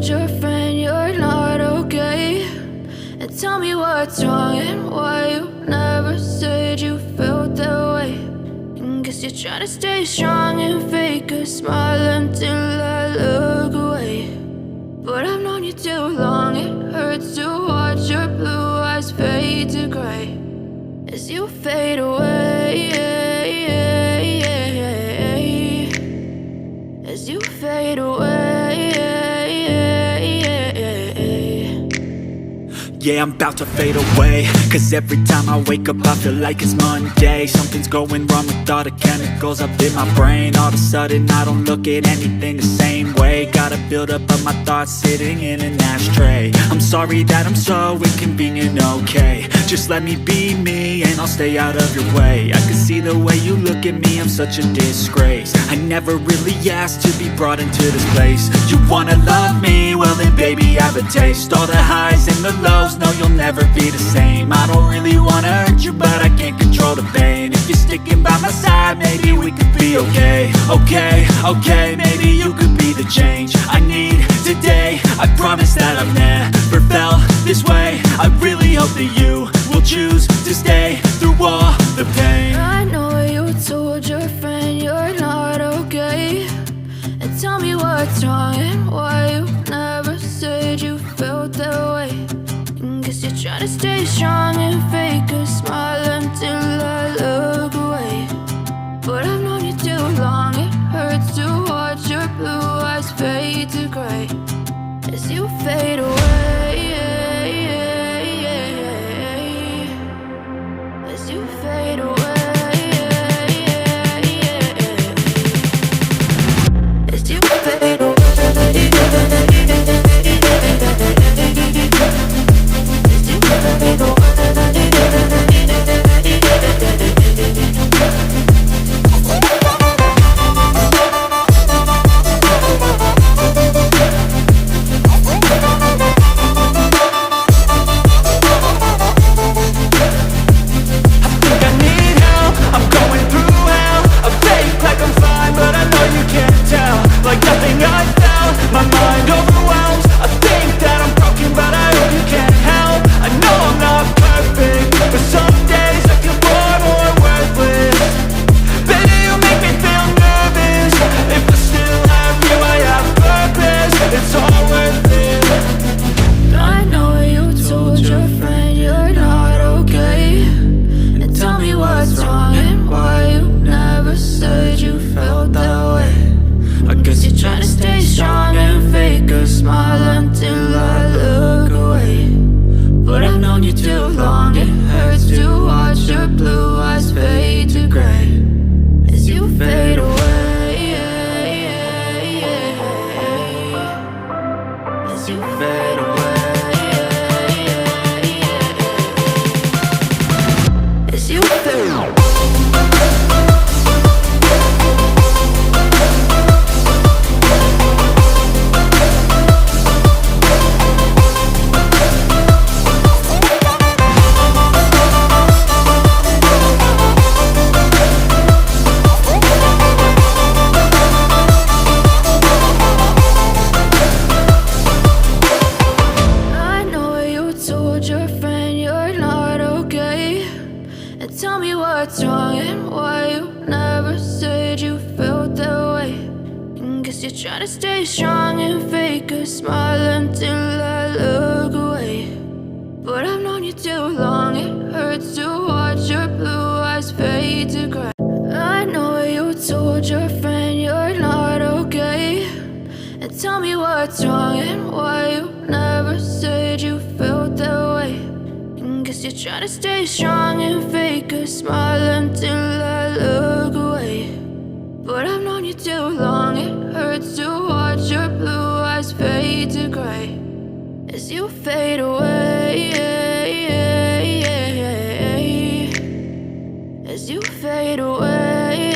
told your friend you're not okay? And tell me what's wrong and why you never said you felt that way. And guess you're trying to stay strong and fake a smile until I look away. But I've known you too long, it hurts to watch your blue eyes fade to gray as you fade away, as you fade away. Yeah, I'm about to fade away, cause every time I wake up I feel like it's Monday. Something's going wrong with all the chemicals up in my brain. All of a sudden I don't look at anything the same way. Got a buildup of my thoughts sitting in an ashtray. I'm sorry that I'm so inconvenient, okay? Just let me be me and I'll stay out of your way. I can see the way you look at me, I'm such a disgrace. I never really asked to be brought into this place. You wanna love me? Well then baby I have a taste. All the highs and the lows, no, you'll never be the same. I don't really wanna hurt you, but I can't control the pain. If you're sticking by my side, maybe we could be okay. Okay, maybe you could be the change I need today. I promise that I've never felt this way. I really hope that you will choose to stay through all the pain. I know you told your friend you're not okay. And tell me what's wrong and why you never said you felt that way. Guess you're trying to stay strong and fake a smile until I look away. But I've known you too long, it hurts to watch your blue eyes fade to gray as you fade away, as you fade away, as you fade away. Trying to stay strong and fake a smile until I look away. But I've known you too long, it hurts to watch your blue eyes fade to gray as you fade away, as you fade away.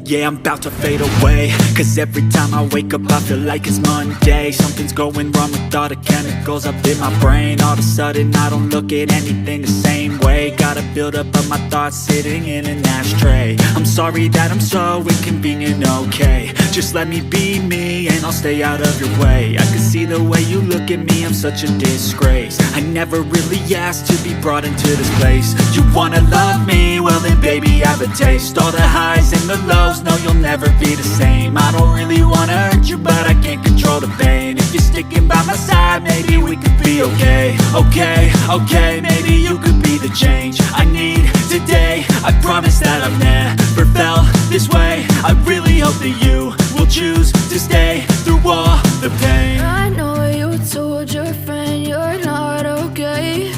Yeah, I'm about to fade away, cause every time I wake up I feel like it's Monday. Something's going wrong with all the chemicals up in my brain. All of a sudden I don't look at anything the same way. Got a buildup of my thoughts sitting in an ashtray. I'm sorry that I'm so inconvenient, okay? Just let me be me, and I'll stay out of your way. I can see the way you look at me, I'm such a disgrace. I never really asked to be brought into this place. You wanna love me? Well then baby, have a taste. All the highs and the lows, no, you'll never be the same. I don't really wanna hurt you, but I can't control the pain. If you're sticking by my side, maybe we could be okay. Okay, okay, maybe you could be the change I need today. I promise that I've never felt this way. I really hope that you will choose to stay through all the pain. I know you told your friend you're not okay,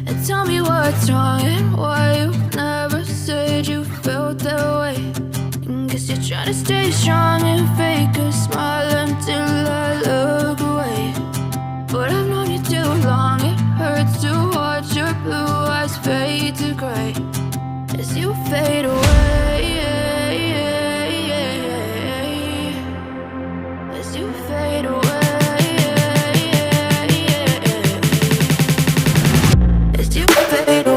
and tell me what's wrong and why you never said you felt that way. And guess you're trying to stay strong and fake a smile until I look away. But I've known you too long, it hurts to watch your blue eyes fade to gray as you fade away. As you fade away. As you fade away.